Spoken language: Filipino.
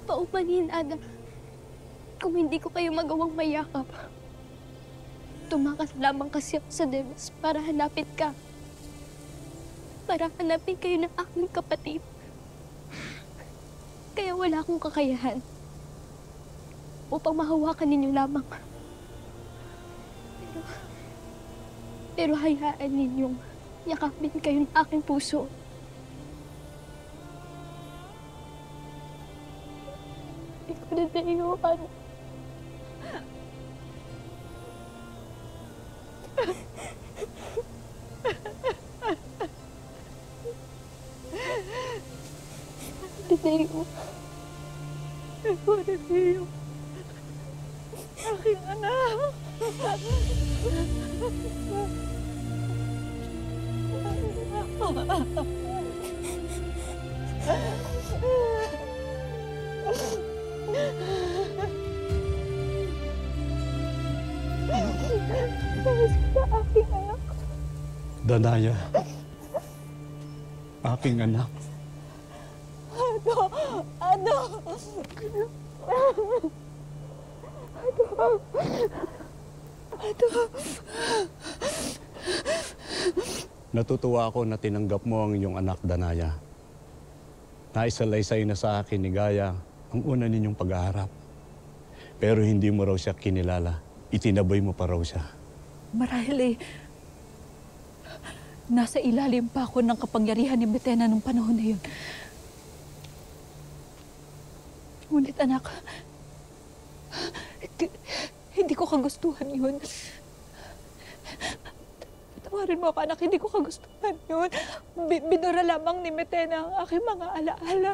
Paumanhin, anak. Kung hindi ko kayo magawang mayakap, tumakas lamang kasi ako sa Demas para hanapin ka. Para hanapin kayo ng aking kapatid. Kaya wala akong kakayahan upang mahawakan ninyo lamang. Pero hayaan ninyong yakapin kayo ng aking puso. Ikaw na naiwan. Dadeo. Ikaw na Dadeo. Aking anak. Aking anak. Danaya. Aking anak. Ano? Natutuwa ako na tinanggap mo ang iyong anak, Danaya. Naisalaysay na sa akin ni Gaya ang una ninyong pag-aharap. Pero hindi mo raw siya kinilala. Itinaboy mo pa raw siya. Marahil nasa ilalim pa ako ng kapangyarihan ni Betena nung panahon na yun. Ngunit anak, hindi ko kagustuhan yun. Tawarin mo ako, anak, hindi ko kagustuhan yun. Binura lamang ni Betena ang aking mga alaala.